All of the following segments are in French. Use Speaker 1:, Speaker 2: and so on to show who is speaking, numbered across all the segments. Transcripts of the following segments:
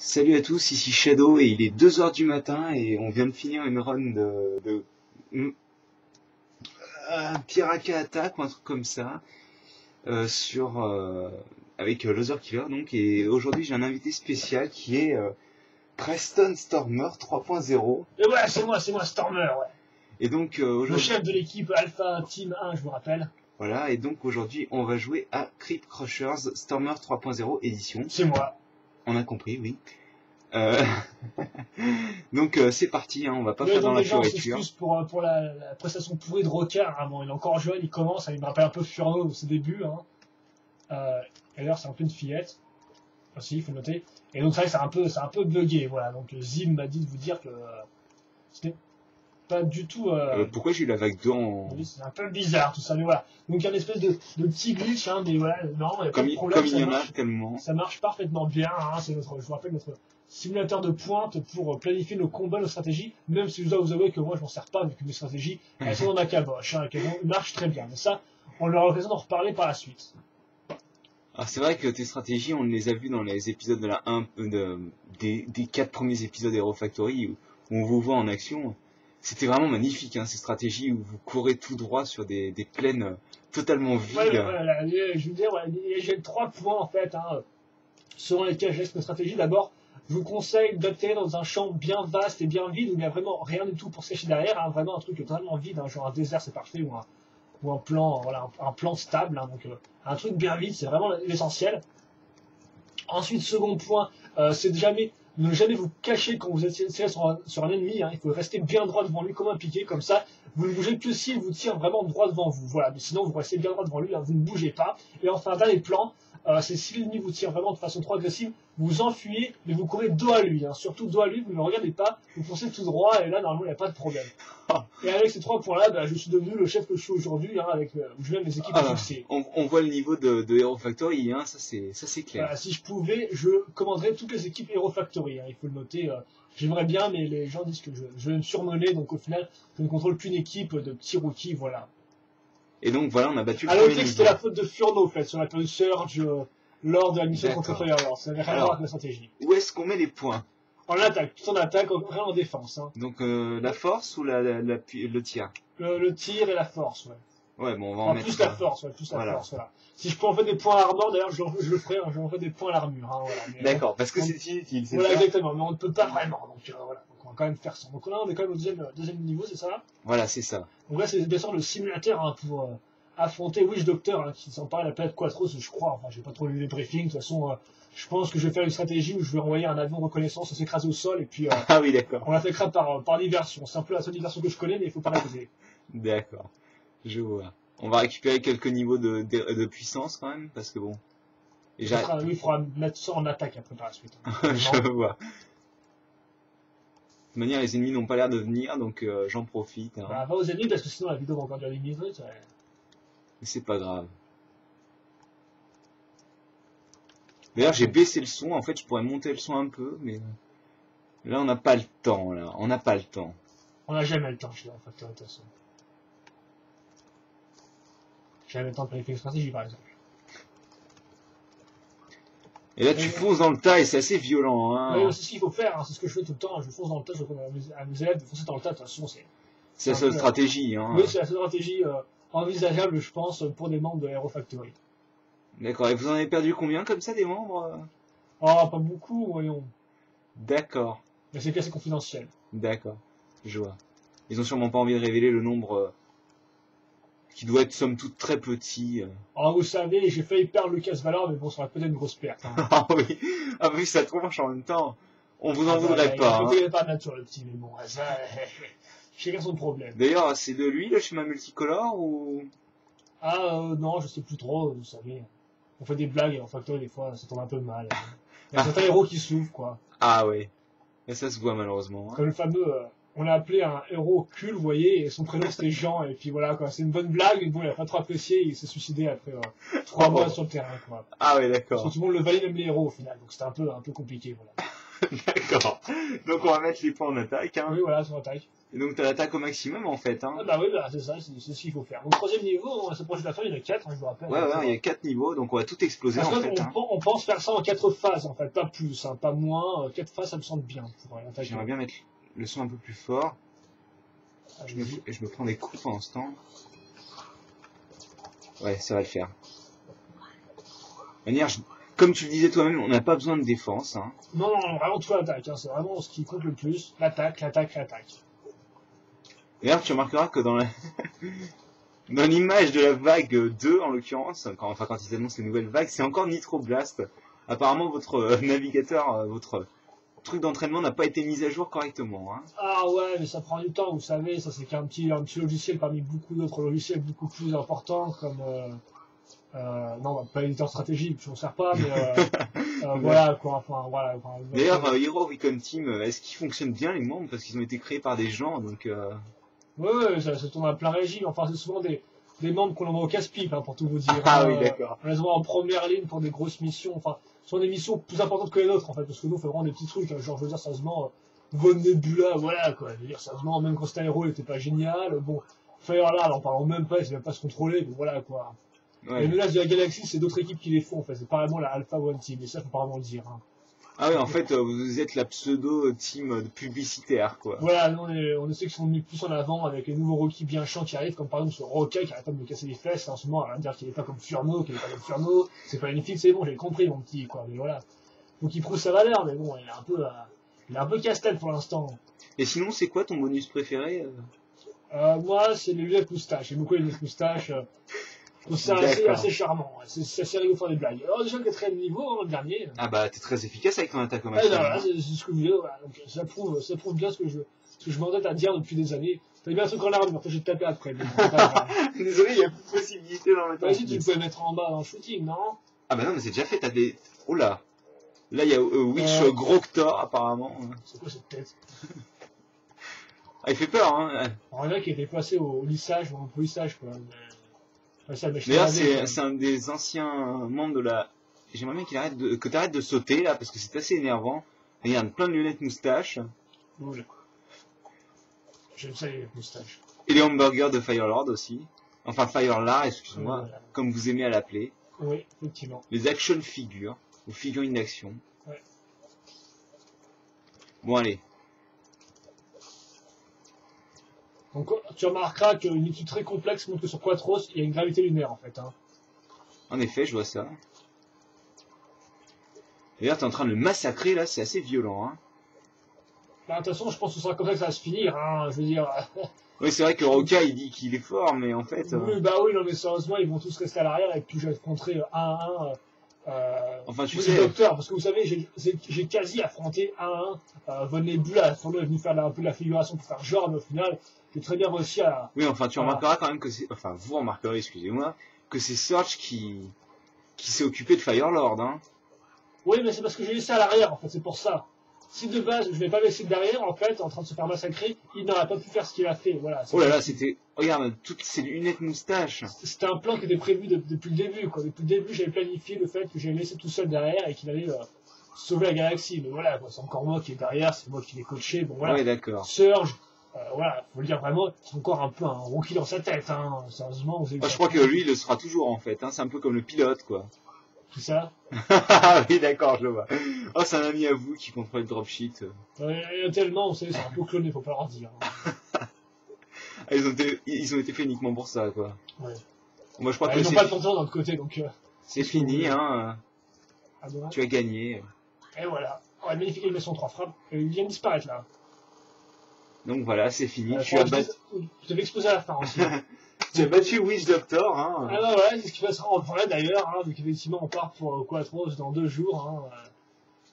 Speaker 1: Salut à tous, ici Shadow et il est 2 heures du matin et on vient de finir une run de Piraka Attack ou un truc comme ça avec Loser Killer donc. Et aujourd'hui j'ai un invité spécial qui est Preston Stormer 3.0.
Speaker 2: Et ouais, c'est moi, Stormer, ouais.
Speaker 1: Et donc
Speaker 2: Le
Speaker 1: aujourd'hui,
Speaker 2: chef de l'équipe Alpha Team 1, je vous rappelle.
Speaker 1: voilà, et donc aujourd'hui on va jouer à Crypt Crushers Stormer 3.0 édition.
Speaker 2: C'est moi.
Speaker 1: On a compris, oui. Donc c'est parti, hein, on va pas faire dans la
Speaker 2: déjà, on
Speaker 1: fioriture.
Speaker 2: s'excuse pour la prestation pourrie de Rocker. Hein, bon, il est encore jeune, il commence, il me rappelle un peu Furno dans ses débuts. Hein. Et d'ailleurs, c'est un peu une fillette. Aussi, il faut noter. Et donc, c'est vrai que c'est un peu bugué. Voilà. Donc, Zim m'a dit de vous dire que c'était pas du tout.
Speaker 1: Pourquoi j'ai eu la vague 2 en...
Speaker 2: C'est un peu bizarre tout ça, mais voilà. Donc, il y a une espèce de petit glitch, hein, mais voilà, non, il n'y a pas de problème.
Speaker 1: Comme il y en a tellement.
Speaker 2: Ça marche parfaitement bien, hein, c'est je vous rappelle, notre simulateur de pointe pour planifier nos combats, nos stratégies, même si je dois vous avouer que moi je m'en sers pas, vu que mes stratégies, elles sont dans ma caboche, hein, elles marchent très bien. Mais ça, on aura l'occasion d'en reparler par la suite.
Speaker 1: Alors c'est vrai que tes stratégies, on les a vues dans les épisodes de la 1, des 4 premiers épisodes Hero Factory où on vous voit en action. C'était vraiment magnifique, hein, ces stratégies où vous courez tout droit sur des plaines totalement vides.
Speaker 2: Ouais, voilà, je veux dire, j'ai 3 points en fait, hein, selon lesquels j'ai mes stratégies. D'abord, je vous conseille d'atterrir dans un champ bien vaste et bien vide où il n'y a vraiment rien du tout pour se cacher derrière, hein, vraiment un truc totalement vide, hein, genre un désert c'est parfait, ou un plan, voilà, un plan stable, hein, donc un truc bien vide, c'est vraiment l'essentiel. Ensuite, second point, c'est ne jamais vous cacher quand vous êtes sur un ennemi, hein, il faut rester bien droit devant lui comme un piqué, comme ça, vous ne bougez que s'il vous tire vraiment droit devant vous, voilà, mais sinon vous restez bien droit devant lui, hein, vous ne bougez pas. Et enfin, dernier plan, c'est si l'ennemi vous tire vraiment de façon trop agressive, vous enfuyez, mais vous courez dos à lui, hein, surtout dos à lui, vous ne le regardez pas, vous foncez tout droit, et là, normalement, il n'y a pas de problème. Et avec ces 3 points-là, bah, je suis devenu le chef que je suis aujourd'hui, hein, où je mets mes équipes à succès.
Speaker 1: On voit le niveau de Hero Factory, hein, ça c'est clair.
Speaker 2: Voilà, si je pouvais, je commanderais toutes les équipes Hero Factory, hein, il faut le noter. J'aimerais bien, mais les gens disent que je vais me surmener, donc au final, je ne contrôle qu'une équipe de petits rookies, voilà.
Speaker 1: Et donc voilà, on a battu le
Speaker 2: premier niveau.
Speaker 1: niveau.
Speaker 2: C'était la faute de Furno, en fait, sur la période Surge, lors de la mission contre Firewall. Ça n'avait rien à voir avec la stratégie.
Speaker 1: Où est-ce qu'on met les points?
Speaker 2: En attaque, tout en attaque, rien en défense. Hein.
Speaker 1: Donc la force ou le tir?
Speaker 2: Le tir et la force, ouais.
Speaker 1: Ouais, bon, on va en mettre...
Speaker 2: Plus la force, ouais, plus la force, voilà. Si je peux en faire des points à armor, d'ailleurs, je le ferai, hein, je en ferai des points à l'armure. Hein, voilà.
Speaker 1: D'accord, parce que c'est inutile, c'est
Speaker 2: voilà,
Speaker 1: ça?
Speaker 2: exactement, mais on ne peut pas vraiment, donc voilà. Donc on va quand même faire ça. Donc là, on est quand même au deuxième niveau, c'est ça?
Speaker 1: Voilà, c'est ça.
Speaker 2: Donc là, c'est bien sûr le simulateur, hein, pour affronter Witch Doctor, hein, qui s'empare de la planète Quatros, je crois. Enfin, j'ai pas trop lu les briefings, de toute façon... je pense que je vais faire une stratégie où je vais envoyer un avion de reconnaissance s'écraser au sol et puis
Speaker 1: ah oui, d'accord.
Speaker 2: On l'attaquera par diversion. C'est un peu la seule diversion que je connais, mais il faut pas l'abuser.
Speaker 1: D'accord, je vois. On va récupérer quelques niveaux de puissance quand même, parce que bon...
Speaker 2: Il faudra mettre ça en attaque après par la suite.
Speaker 1: Je vois. De toute manière, les ennemis n'ont pas l'air de venir, donc j'en profite. Hein.
Speaker 2: Bah, va aux ennemis, parce que sinon la vidéo va encore durer 10 minutes.
Speaker 1: Mais c'est pas grave. D'ailleurs, j'ai baissé le son. En fait, je pourrais monter le son un peu, mais là, on n'a pas le temps. Là, on n'a pas le temps.
Speaker 2: On n'a jamais le temps, je suis en fait, de toute façon. J'ai jamais le temps de planifier une stratégie, par exemple.
Speaker 1: Et là, tu fonces dans le tas et c'est assez violent. Hein.
Speaker 2: Oui, c'est ce qu'il faut faire. Hein, c'est ce que je fais tout le temps. Je fonce dans le tas. Je recommande à mes élèves de foncer dans le tas. De toute façon,
Speaker 1: c'est la seule stratégie. Hein.
Speaker 2: Oui, c'est la seule stratégie envisageable, je pense, pour des membres de Hero Factory.
Speaker 1: D'accord. Et vous en avez perdu combien comme ça, des membres?
Speaker 2: Oh, pas beaucoup, voyons.
Speaker 1: D'accord.
Speaker 2: Mais c'est assez confidentiel.
Speaker 1: D'accord. Je vois. Ils ont sûrement pas envie de révéler le nombre qui doit être somme toute très petit.
Speaker 2: Oh, vous savez, j'ai failli perdre Lucas Valor, mais bon, ça aurait peut-être une grosse perte. Hein.
Speaker 1: Ah oui. Ah oui, ça tronche en même temps. On vous en voudrait pas.
Speaker 2: Il n'est pas nature, le petit, mais bon, ça, chacun son problème.
Speaker 1: D'ailleurs, c'est de lui, le schéma multicolore, ou...
Speaker 2: Ah, non, je sais plus trop, vous savez. On fait des blagues en Factory, des fois, ça tombe un peu mal. Il y a certains héros qui souffrent, quoi.
Speaker 1: Ah oui. Et ça se voit malheureusement. Hein.
Speaker 2: Comme le fameux, on l'a appelé un héros cul, vous voyez, et son prénom c'était Jean, et puis voilà, quoi. C'est une bonne blague, mais bon, il a pas trop apprécié, il s'est suicidé après 3 mois sur le terrain, quoi.
Speaker 1: Ah oui, d'accord.
Speaker 2: Parce que tout le monde le valait, même les héros, au final, donc c'était un peu compliqué, voilà.
Speaker 1: D'accord. Donc on va mettre les points en attaque, hein.
Speaker 2: Oui, voilà, sur attaque.
Speaker 1: Et donc t'as l'attaque au maximum en fait. Hein.
Speaker 2: Ah bah oui, bah, c'est ça, c'est ce qu'il faut faire. Donc troisième niveau, on va s'approcher de la fin, il y en a 4, je vous rappelle.
Speaker 1: Ouais, il y a 4 niveaux, donc on va tout exploser
Speaker 2: Parce
Speaker 1: en
Speaker 2: que
Speaker 1: fait.
Speaker 2: on pense faire ça en 4 phases, en fait, pas plus, hein, pas moins. 4 phases, ça me semble bien pour attaquer.
Speaker 1: J'aimerais bien mettre le son un peu plus fort.
Speaker 2: Ah,
Speaker 1: Je me prends des coups pendant ce temps. Ouais, ça va le faire. De manière, comme tu le disais toi-même, on n'a pas besoin de défense. Hein.
Speaker 2: Non, vraiment tout l'attaque, hein, c'est vraiment ce qui compte le plus. L'attaque.
Speaker 1: D'ailleurs, tu remarqueras que dans l'image de la vague 2, en l'occurrence, quand ils annoncent les nouvelles vagues, c'est encore Nitro Blast. Apparemment, votre navigateur, votre truc d'entraînement n'a pas été mis à jour correctement. Hein.
Speaker 2: Ah ouais, mais ça prend du temps, vous savez, ça c'est qu'un petit logiciel parmi beaucoup d'autres logiciels beaucoup plus importants comme... non, pas éditeur stratégique, je m'en sers pas, mais voilà quoi. Enfin, voilà.
Speaker 1: D'ailleurs, Hero Recon Team, est-ce qu'ils fonctionnent bien les membres parce qu'ils ont été créés par des gens, donc.
Speaker 2: Ouais, ça tourne à plein régime. Enfin, c'est souvent des membres qu'on envoie au casse-pipe, hein, pour tout vous dire.
Speaker 1: Ah oui, d'accord.
Speaker 2: On les envoie en première ligne pour des grosses missions. Enfin, ce sont des missions plus importantes que les nôtres en fait, parce que nous on fait vraiment des petits trucs. Hein, genre, je veux dire, sérieusement, Von Nebula, voilà quoi. Je veux dire, sérieusement, même quand c'était un héros, il était pas génial. Bon, Firelord, en parlant même pas, il sait même pas se contrôler, donc voilà quoi.
Speaker 1: Ouais.
Speaker 2: Les menaces de la galaxie, c'est d'autres équipes qui les font en fait. C'est pas vraiment la Alpha One Team, mais ça faut pas vraiment le dire. Hein.
Speaker 1: Ah oui, en fait, vous êtes la pseudo-team publicitaire, quoi.
Speaker 2: Voilà, nous, on essaie qu'ils sont mis plus en avant avec les nouveaux Rocky bien chiants qui arrivent, comme par exemple ce Rocky qui arrête pas de me casser les fesses en ce moment, à dire qu'il est pas comme Furno, c'est pas magnifique, c'est bon, j'ai compris mon petit, quoi, mais voilà. Faut qu'il prouve sa valeur, mais bon, il est un peu casse-tête pour l'instant.
Speaker 1: Et sinon, c'est quoi ton bonus préféré
Speaker 2: moi, c'est les lunettes moustaches, j'aime beaucoup les lunettes moustaches. C'est assez charmant, c'est assez rigolo de faire des blagues. Alors déjà le 4ème niveau, hein, le dernier.
Speaker 1: Ah bah t'es très efficace avec ton attaque au
Speaker 2: Ah,
Speaker 1: maximum.
Speaker 2: voilà, c'est ce que je voulais, voilà. Donc, ça prouve bien ce que je m'entête à dire depuis des années. T'as bien un truc en arme, après j'ai tapé après. Mais bon,
Speaker 1: désolé, il y a plus de possibilités dans le temps.
Speaker 2: Vas-y, tu pouvais mettre en bas dans le shooting, non?
Speaker 1: Ah bah non, mais c'est déjà fait, t'as des... Oh là. Là, il y a Witch Groktor, apparemment.
Speaker 2: C'est quoi cette tête?
Speaker 1: Ah, il fait peur, hein.
Speaker 2: On dirait qu'il était passé au lissage, ou au polissage, quoi.
Speaker 1: D'ailleurs, c'est un des anciens membres de la... J'aimerais bien que t'arrêtes de sauter, là, parce que c'est assez énervant. Regarde, plein de lunettes moustaches.
Speaker 2: Cool. J'aime ça, les moustaches.
Speaker 1: Et les hamburgers de Firelord aussi. Enfin, Firelord, excuse-moi,
Speaker 2: Voilà.
Speaker 1: comme vous aimez à l'appeler.
Speaker 2: Oui, effectivement.
Speaker 1: Les action figures, ou figurines d'action.
Speaker 2: Ouais.
Speaker 1: Bon, allez.
Speaker 2: Donc, tu remarqueras qu'une étude très complexe montre que sur Quatros, il y a une gravité lunaire, en fait. Hein.
Speaker 1: En effet, je vois ça. D'ailleurs, t'es en train de le massacrer, là, c'est assez violent, hein.
Speaker 2: Bah, de toute façon, je pense que ce sera comme ça que ça va se finir, hein. Je veux dire...
Speaker 1: Oui, c'est vrai que Roca, il dit qu'il est fort, mais en fait...
Speaker 2: Oui, bah oui, non, mais sérieusement, ils vont tous rester à l'arrière et puis j'affronterai 1 à 1.
Speaker 1: Enfin, tu
Speaker 2: le
Speaker 1: sais...
Speaker 2: docteur, parce que vous savez, j'ai quasi affronté 1 à 1. Von Nebula, Furno est venu faire un peu de la figuration pour faire genre, mais au final, j'ai très bien réussi à...
Speaker 1: Oui, enfin, tu remarqueras quand même que c'est... Enfin, vous remarquerez, excusez-moi, que c'est Surge qui s'est occupé de Firelord, hein.
Speaker 2: Oui, mais c'est parce que j'ai laissé à l'arrière, en fait, c'est pour ça. Si de base, je n'avais pas laissé derrière, en fait, en train de se faire massacrer, il n'aurait pas pu faire ce qu'il a fait, voilà.
Speaker 1: Oh là là, c'était... Regarde, toutes ces lunettes moustaches.
Speaker 2: C'était un plan qui était prévu depuis le début, quoi. Depuis le début, j'avais planifié le fait que j'allais laisser tout seul derrière et qu'il allait sauver la galaxie. Mais voilà, quoi, c'est encore moi qui est derrière, c'est moi qui l'ai coaché, bon voilà.
Speaker 1: Ouais, d'accord.
Speaker 2: Surge, voilà, faut le dire vraiment, c'est encore un peu un rookie dans sa tête, hein. Sérieusement, vous avez
Speaker 1: Je crois que lui, il le sera toujours, en fait, hein. C'est un peu comme le pilote, quoi.
Speaker 2: Tout ça.
Speaker 1: Ah oui, d'accord, je vois. Oh, c'est un ami à vous qui contrôle le dropsheet.
Speaker 2: Il y a tellement, vous savez, c'est un peu cloné, faut pas leur dire. Hein.
Speaker 1: Ah, ils ont été faits uniquement pour ça, quoi.
Speaker 2: Ouais.
Speaker 1: Moi, je crois que
Speaker 2: ils n'ont pas de temps de l'autre côté, donc...
Speaker 1: c'est fini, hein.
Speaker 2: Tu
Speaker 1: as gagné.
Speaker 2: Et voilà. Ouais, magnifique animation 3 frappes. Il vient de disparaître, là.
Speaker 1: Donc voilà, c'est fini.
Speaker 2: Je t'avais exposé à la fin aussi.
Speaker 1: Tu as battu Witch Doctor, hein.
Speaker 2: Ah bah ouais, c'est ce qui va se rendre en vrai d'ailleurs, hein, donc effectivement on part pour Quatros dans 2 jours, hein,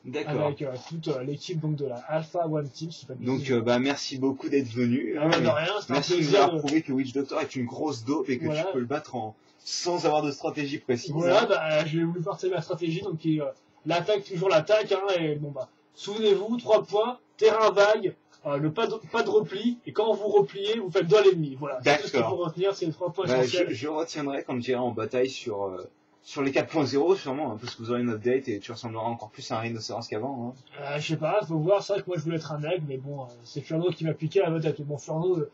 Speaker 1: d'accord.
Speaker 2: Avec toute l'équipe donc de la Alpha One Team. Si pas de
Speaker 1: donc bah merci beaucoup d'être venu.
Speaker 2: Ah, de rien, c'est un
Speaker 1: merci de nous
Speaker 2: plaisir.
Speaker 1: avoir prouvé que Witch Doctor est une grosse dope et que
Speaker 2: voilà.
Speaker 1: tu peux le battre sans avoir de stratégie précise.
Speaker 2: Voilà, bah j'ai voulu partager ma stratégie, donc qui est l'attaque, toujours l'attaque, hein, et bon bah, souvenez-vous, 3 points, terrain vague, pas de repli, et quand vous repliez, vous faites dos à l'ennemi. Voilà, c'est tout ce qu'il faut retenir, c'est les 3 points essentiels.
Speaker 1: Je retiendrai quand j'irai en bataille sur Sur les 4.0 sûrement, hein, parce que vous aurez une update et tu ressembleras encore plus à un rhinocéros qu'avant. Hein.
Speaker 2: Je sais pas, faut voir. C'est vrai que moi je voulais être un aigle, mais bon, c'est Furno qui m'a piqué la vedette. Bon, Furno,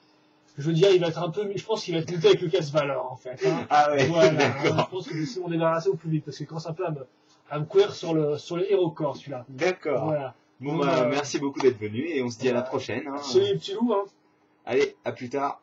Speaker 2: je veux dire, il va être un peu, je pense qu'il va être monté avec le casse-valeur en fait. Hein.
Speaker 1: Ah ouais,
Speaker 2: Voilà,
Speaker 1: d'accord.
Speaker 2: je pense que je vais m'en débarrasser au plus vite, parce que quand ça peut à me courir sur le Hero Core celui-là.
Speaker 1: D'accord.
Speaker 2: Voilà.
Speaker 1: Bon, bah, merci beaucoup d'être venu et on se dit à la prochaine. Hein.
Speaker 2: C'est les petits loups, hein.
Speaker 1: Allez, à plus tard.